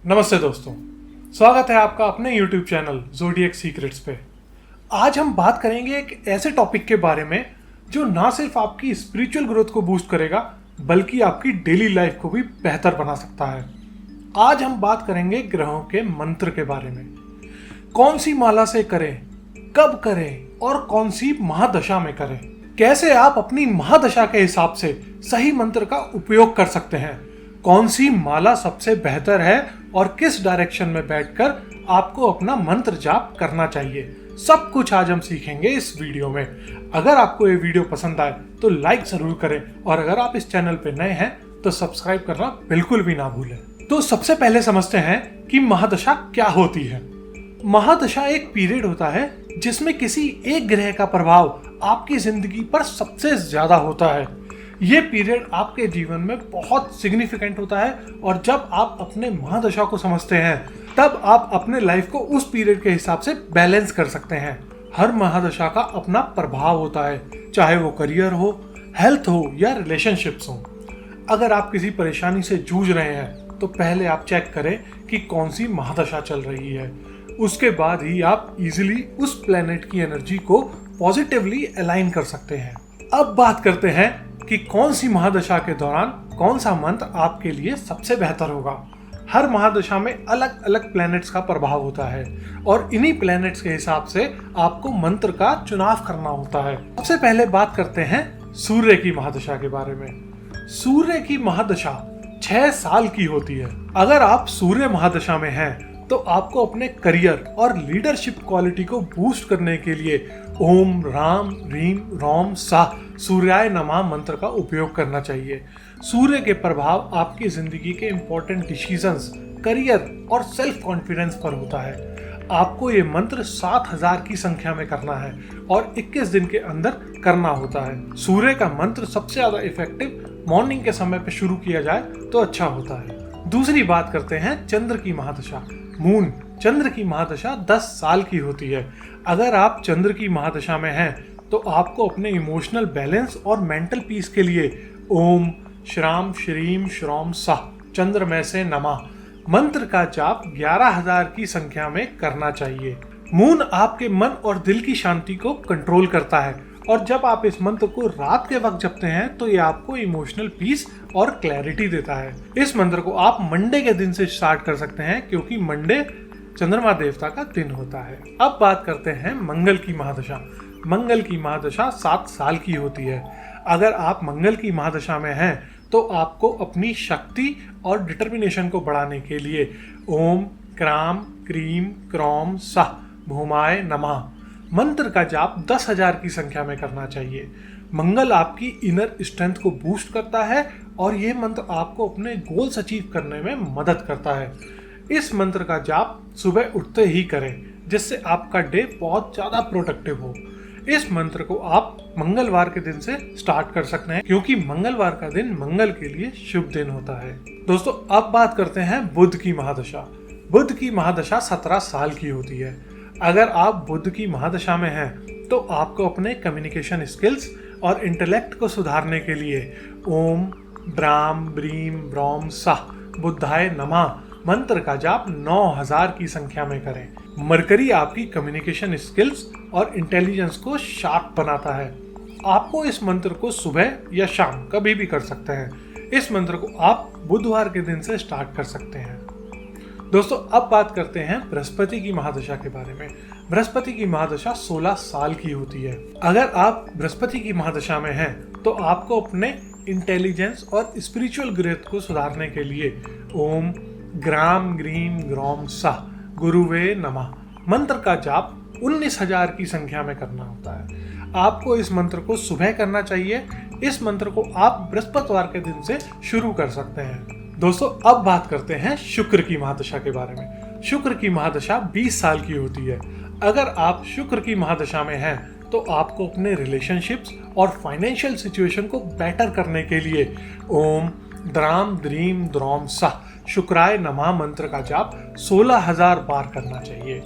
नमस्ते दोस्तों, स्वागत है आपका अपने YouTube चैनल ज़ोडिएक सीक्रेट्स पे। आज हम बात करेंगे एक ऐसे टॉपिक के बारे में जो ना सिर्फ आपकी स्पिरिचुअल ग्रोथ को बूस्ट करेगा बल्कि आपकी डेली लाइफ को भी बेहतर बना सकता है। आज हम बात करेंगे ग्रहों के मंत्र के बारे में। कौन सी माला से करें, कब करें और कौन सी महादशा में करें। कैसे आप अपनी महादशा के हिसाब से सही मंत्र का उपयोग कर सकते हैं। कौन सी माला सबसे बेहतर है और किस डायरेक्शन में बैठकर आपको अपना मंत्र जाप करना चाहिए, सब कुछ आज हम सीखेंगे इस वीडियो में। अगर आपको ये वीडियो पसंद आए तो लाइक जरूर करें और अगर आप इस चैनल पे नए हैं तो सब्सक्राइब करना बिल्कुल भी ना भूलें। तो सबसे पहले समझते हैं कि महादशा क्या होती है। महादशा एक पीरियड होता है जिसमें किसी एक ग्रह का प्रभाव आपकी जिंदगी पर सबसे ज्यादा होता है। ये पीरियड आपके जीवन में बहुत सिग्निफिकेंट होता है और जब आप अपने महादशा को समझते हैं तब आप अपने लाइफ को उस पीरियड के हिसाब से बैलेंस कर सकते हैं। हर महादशा का अपना प्रभाव होता है, चाहे वो करियर हो, हेल्थ हो या रिलेशनशिप्स हो। अगर आप किसी परेशानी से जूझ रहे हैं तो पहले आप चेक करें कि कौन सी महादशा चल रही है। उसके बाद ही आप इजीली उस प्लेनेट की एनर्जी को पॉजिटिवली अलाइन कर सकते हैं। अब बात करते हैं कि कौन सी महादशा के दौरान कौन सा मंत्र आपके लिए सबसे बेहतर होगा। हर महादशा में अलग अलग प्लैनेट्स का प्रभाव होता है और इन्हीं प्लैनेट्स के हिसाब से आपको मंत्र का चुनाव करना होता है। सबसे पहले बात करते हैं सूर्य की महादशा के बारे में। सूर्य की महादशा 6 साल की होती है। अगर आप सूर्य महादशा में हैं तो आपको अपने करियर और लीडरशिप क्वालिटी को बूस्ट करने के लिए ओम राम रीम रोम साह सूर्याय नमः मंत्र का उपयोग करना चाहिए। सूर्य के प्रभाव आपकी जिंदगी के इंपॉर्टेंट डिसीजंस, करियर और सेल्फ कॉन्फिडेंस पर होता है। आपको ये मंत्र 7000 की संख्या में करना है और 21 दिन के अंदर करना होता है। सूर्य का मंत्र सबसे ज्यादा इफेक्टिव मॉर्निंग के समय पे शुरू किया जाए तो अच्छा होता है। दूसरी बात करते हैं चंद्र की महादशा। मून चंद्र की महादशा 10 साल की होती है। अगर आप चंद्र की महादशा में हैं तो आपको अपने इमोशनल बैलेंस और मेंटल पीस के लिए ओम श्राम श्रीम श्रोम साह चंद्रमय से नमः मंत्र का जाप 11000 की संख्या में करना चाहिए। मून आपके मन और दिल की शांति को कंट्रोल करता है और जब आप इस मंत्र को रात के वक्त जपते हैं तो ये आपको इमोशनल पीस और क्लैरिटी देता है। इस मंत्र को आप मंडे के दिन से स्टार्ट कर सकते हैं क्योंकि मंडे चंद्रमा देवता का दिन होता है। अब बात करते हैं मंगल की महादशा। मंगल की महादशा 7 साल की होती है। अगर आप मंगल की महादशा में हैं तो आपको अपनी शक्ति और डिटर्मिनेशन को बढ़ाने के लिए ओम क्राम क्रीम क्रोम साह भूमाय नमः मंत्र का जाप 10,000 की संख्या में करना चाहिए। मंगल आपकी इनर स्ट्रेंथ को बूस्ट करता है और ये मंत्र आपको अपने गोल्स अचीव करने में मदद करता है। इस मंत्र का जाप सुबह उठते ही करें जिससे आपका डे बहुत ज़्यादा प्रोडक्टिव हो। इस मंत्र को आप मंगलवार के दिन से स्टार्ट कर सकते हैं क्योंकि मंगलवार का दिन मंगल के लिए शुभ दिन होता है। दोस्तों अब बात करते हैं बुध की महादशा। बुध की महादशा 17 साल की होती है। अगर आप बुध की महादशा में हैं तो आपको अपने कम्युनिकेशन स्किल्स और इंटेलेक्ट को सुधारने के लिए ओम ब्राम ब्रीम ब्रोम साह बुद्धाय नमः मंत्र का जाप 9000 की संख्या में करें। मरकरी आपकी कम्युनिकेशन स्किल्स और इंटेलिजेंस को शार्प बनाता है। आपको इस मंत्र को सुबह या शाम कभी भी कर सकते हैं। इस मंत्र को आप बुधवार के दिन से स्टार्ट कर सकते हैं। दोस्तों अब बात करते हैं बृहस्पति की महादशा के बारे में। बृहस्पति की महादशा 16 साल की होती है। अगर आप बृहस्पति की महादशा में हैं तो आपको अपने इंटेलिजेंस और स्पिरिचुअल ग्रोथ को सुधारने के लिए ओम ग्राम ग्रीम ग्रोम साह गुरुवे नमः मंत्र का जाप 19,000 की संख्या में करना होता है। आपको इस मंत्र को सुबह करना चाहिए। इस मंत्र को आप बृहस्पतिवार के दिन से शुरू कर सकते हैं। दोस्तों अब बात करते हैं शुक्र की महादशा के बारे में। शुक्र की महादशा 20 साल की होती है। अगर आप शुक्र की महादशा में हैं तो आपको अपने रिलेशनशिप्स और फाइनेंशियल सिचुएशन को बेटर करने के लिए ओम द्राम द्रीम द्रोम साह शुक्राय नमः मंत्र का जाप 16,000 बार करना चाहिए।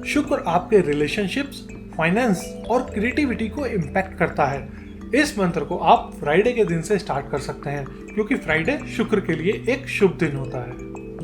शुक्र आपके रिलेशनशिप्स, फाइनेंस और क्रिएटिविटी को इम्पैक्ट करता है। इस मंत्र को आप फ्राइडे के दिन से स्टार्ट कर सकते हैं क्योंकि फ्राइडे शुक्र के लिए एक शुभ दिन होता है।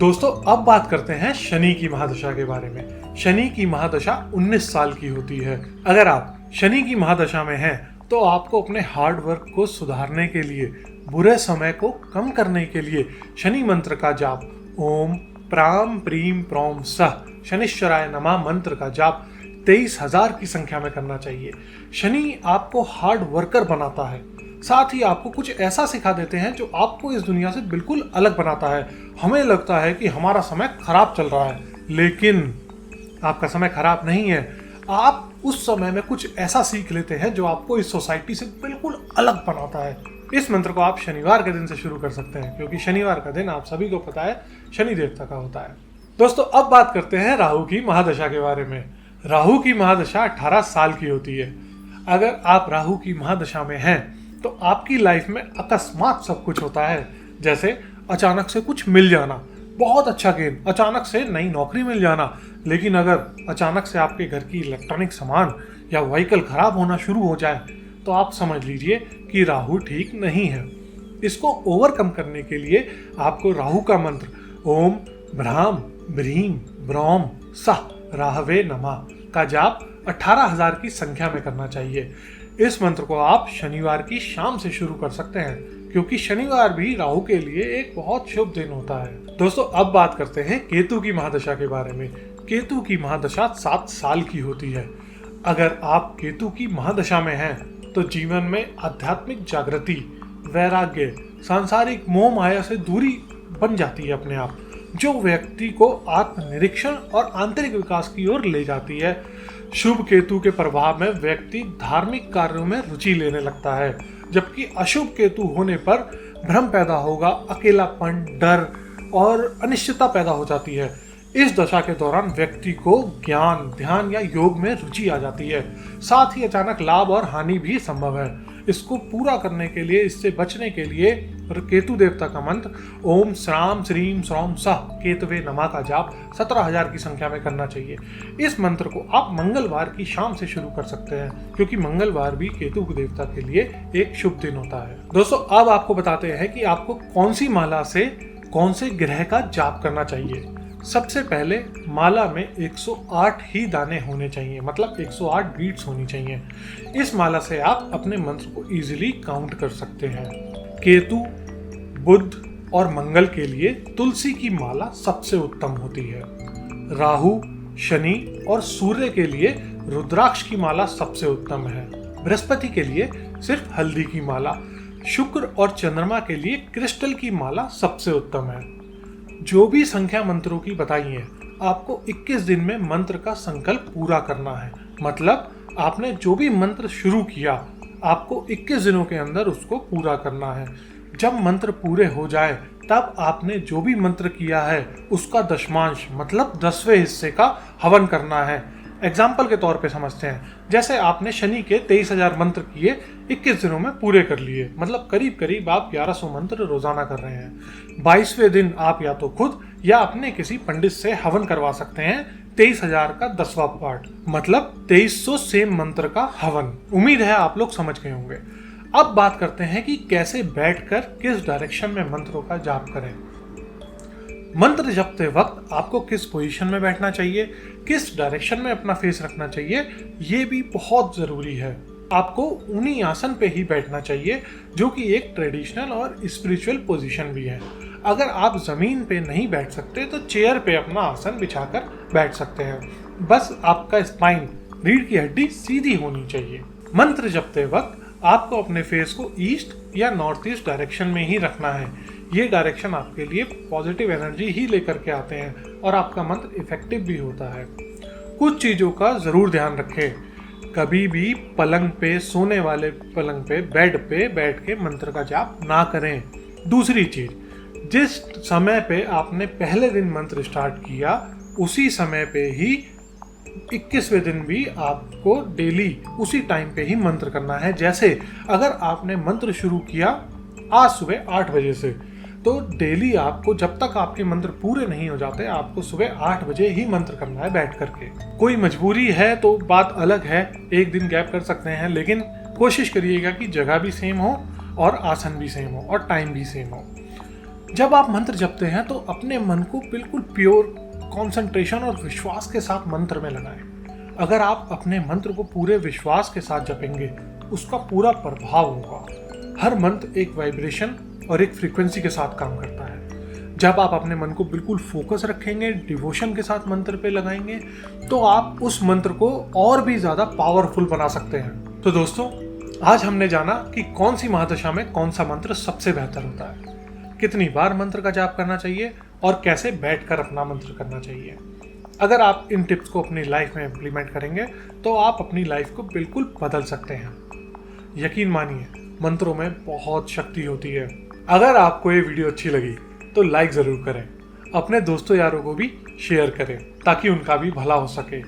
दोस्तों अब बात करते हैं शनि की महादशा के बारे में। शनि की महादशा 19 साल की होती है। अगर आप शनि की महादशा में हैं तो आपको अपने हार्ड वर्क को सुधारने के लिए, बुरे समय को कम करने के लिए शनि मंत्र का जाप ओम प्राम प्रीम प्रोम सह शनिश्चराय नमः मंत्र का जाप 23,000 की संख्या में करना चाहिए। शनि आपको हार्ड वर्कर बनाता है, साथ ही आपको कुछ ऐसा सिखा देते हैं जो आपको इस दुनिया से बिल्कुल अलग बनाता है। हमें लगता है कि हमारा समय खराब चल रहा है, लेकिन आपका समय खराब नहीं है। आप उस समय में कुछ ऐसा सीख लेते हैं जो आपको इस सोसाइटी से बिल्कुल अलग बनाता है। इस मंत्र को आप शनिवार के दिन से शुरू कर सकते हैं, क्योंकि शनिवार का दिन आप सभी को पता है शनि देवता का होता है। दोस्तों अब बात करते हैं राहु की महादशा के बारे में। राहु की महादशा 18 साल की होती है। अगर आप राहु की महादशा में हैं तो आपकी लाइफ में अकस्मात सब कुछ होता है, जैसे अचानक से कुछ मिल जाना, बहुत अच्छा गेम, अचानक से नई नौकरी मिल जाना। लेकिन अगर अचानक से आपके घर की इलेक्ट्रॉनिक सामान या व्हीकल खराब होना शुरू हो जाए तो आप समझ लीजिए कि राहु ठीक नहीं है। इसको ओवरकम करने के लिए आपको राहु का मंत्र ओम भ्राम ब्रीम ब्रौम सह राहवे नमः का जाप 18,000 की संख्या में करना चाहिए। इस मंत्र को आप शनिवार की शाम से शुरू कर सकते हैं, क्योंकि शनिवार भी राहु के लिए एक बहुत शुभ दिन होता है। दोस्तों अब बात करते हैं केतु की महादशा के बारे में। केतु की महादशा 7 साल की होती है। अगर आप केतु की महादशा में हैं तो जीवन में आध्यात्मिक जागृति, वैराग्य, सांसारिक मोह माया से दूरी बन जाती है अपने आप, जो व्यक्ति को आत्मनिरीक्षण और आंतरिक विकास की ओर ले जाती है। शुभ केतु के प्रभाव में व्यक्ति धार्मिक कार्यों में रुचि लेने लगता है, जबकि अशुभ केतु होने पर भ्रम पैदा होगा, अकेलापन, डर और अनिश्चितता पैदा हो जाती है। इस दशा के दौरान व्यक्ति को ज्ञान, ध्यान या योग में रुचि आ जाती है। साथ ही अचानक लाभ और हानि भी संभव है। इसको पूरा करने के लिए, इससे बचने के लिए केतु देवता का मंत्र ओम श्राम श्रीम श्रौम सह केतवे नमः का जाप 17,000 की संख्या में करना चाहिए। इस मंत्र को आप मंगलवार की शाम से शुरू कर सकते हैं, क्योंकि मंगलवार भी केतु देवता के लिए एक शुभ दिन होता है। दोस्तों अब आपको बताते हैं कि आपको कौन सी माला से कौन से ग्रह का जाप करना चाहिए। सबसे पहले माला में 108 ही दाने होने चाहिए, मतलब 108 बीट्स होनी चाहिए। इस माला से आप अपने मंत्र को इजीली काउंट कर सकते हैं। केतु, बुध और मंगल के लिए तुलसी की माला सबसे उत्तम होती है। राहु, शनि और सूर्य के लिए रुद्राक्ष की माला सबसे उत्तम है। बृहस्पति के लिए सिर्फ हल्दी की माला। शुक्र और चंद्रमा के लिए क्रिस्टल की माला सबसे उत्तम है। जो भी संख्या मंत्रों की बताई है, आपको 21 दिन में मंत्र का संकल्प पूरा करना है। मतलब आपने जो भी मंत्र शुरू किया, आपको 21 दिनों के अंदर उसको पूरा करना है। जब मंत्र पूरे हो जाए तब आपने जो भी मंत्र किया है उसका दशमांश, मतलब 10वें हिस्से का हवन करना है। एग्जाम्पल के तौर पे समझते हैं, जैसे आपने शनि के 23,000 मंत्र किए, 21 दिनों में पूरे कर लिए, मतलब करीब करीब आप 1100 मंत्र रोजाना कर रहे हैं। 22वें दिन आप या तो खुद या अपने किसी पंडित से हवन करवा सकते हैं 23,000 का 10वां पार्ट, मतलब 2300 सेम मंत्र का हवन। उम्मीद है आप लोग समझ गए होंगे। अब बात करते हैं कि कैसे बैठकर किस डायरेक्शन में मंत्रों का जाप करें। मंत्र जपते वक्त आपको किस पोजीशन में बैठना चाहिए, किस डायरेक्शन में अपना फेस रखना चाहिए, ये भी बहुत जरूरी है। आपको उन्हीं आसन पे ही बैठना चाहिए जो कि एक ट्रेडिशनल और स्पिरिचुअल पोजीशन भी है। अगर आप जमीन पे नहीं बैठ सकते तो चेयर पे अपना आसन बिछाकर बैठ सकते हैं। बस आपका स्पाइन, रीढ़ की हड्डी सीधी होनी चाहिए। मंत्र जपते वक्त आपको अपने फेस को ईस्ट या नॉर्थ ईस्ट डायरेक्शन में ही रखना है। ये डायरेक्शन आपके लिए पॉजिटिव एनर्जी ही लेकर के आते हैं और आपका मंत्र इफेक्टिव भी होता है। कुछ चीज़ों का ज़रूर ध्यान रखें। कभी भी पलंग पे, सोने वाले पलंग पे, बेड पे बैठ के मंत्र का जाप ना करें। दूसरी चीज़, जिस समय पे आपने पहले दिन मंत्र स्टार्ट किया उसी समय पे ही 21वें दिन भी आपको डेली उसी टाइम पे ही मंत्र करना है। जैसे अगर आपने मंत्र शुरू किया आज सुबह 8 बजे से, तो डेली आपको जब तक आपके मंत्र पूरे नहीं हो जाते आपको सुबह 8 बजे ही मंत्र करना है बैठ करके। कोई मजबूरी है तो बात अलग है, एक दिन गैप कर सकते हैं, लेकिन कोशिश करिएगा कि जगह भी सेम हो और आसन भी सेम हो और टाइम भी सेम हो। जब आप मंत्र जपते हैं तो अपने मन को बिल्कुल प्योर कंसंट्रेशन और विश्वास के साथ मंत्र में लगाएं। अगर आप अपने मंत्र को पूरे विश्वास के साथ जपेंगे, उसका पूरा प्रभाव होगा। हर मंत्र एक वाइब्रेशन और एक फ्रीक्वेंसी के साथ काम करता है। जब आप अपने मन को बिल्कुल फोकस रखेंगे, डिवोशन के साथ मंत्र पे लगाएंगे, तो आप उस मंत्र को और भी ज्यादा पावरफुल बना सकते हैं। तो दोस्तों, आज हमने जाना कि कौन सी महादशा में कौन सा मंत्र सबसे बेहतर होता है, कितनी बार मंत्र का जाप करना चाहिए और कैसे बैठकर अपना मंत्र करना चाहिए। अगर आप इन टिप्स को अपनी लाइफ में इम्प्लीमेंट करेंगे तो आप अपनी लाइफ को बिल्कुल बदल सकते हैं। यकीन मानिए, मंत्रों में बहुत शक्ति होती है। अगर आपको ये वीडियो अच्छी लगी तो लाइक ज़रूर करें, अपने दोस्तों यारों को भी शेयर करें ताकि उनका भी भला हो सके,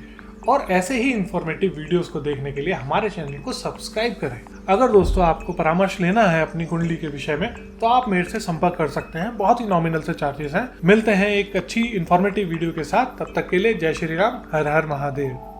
और ऐसे ही इंफॉर्मेटिव वीडियोस को देखने के लिए हमारे चैनल को सब्सक्राइब करें। अगर दोस्तों आपको परामर्श लेना है अपनी कुंडली के विषय में तो आप मेरे से संपर्क कर सकते हैं। बहुत ही नॉमिनल से चार्जेस हैं। मिलते हैं एक अच्छी इंफॉर्मेटिव वीडियो के साथ। तब तक के लिए जय श्री राम, हर हर महादेव।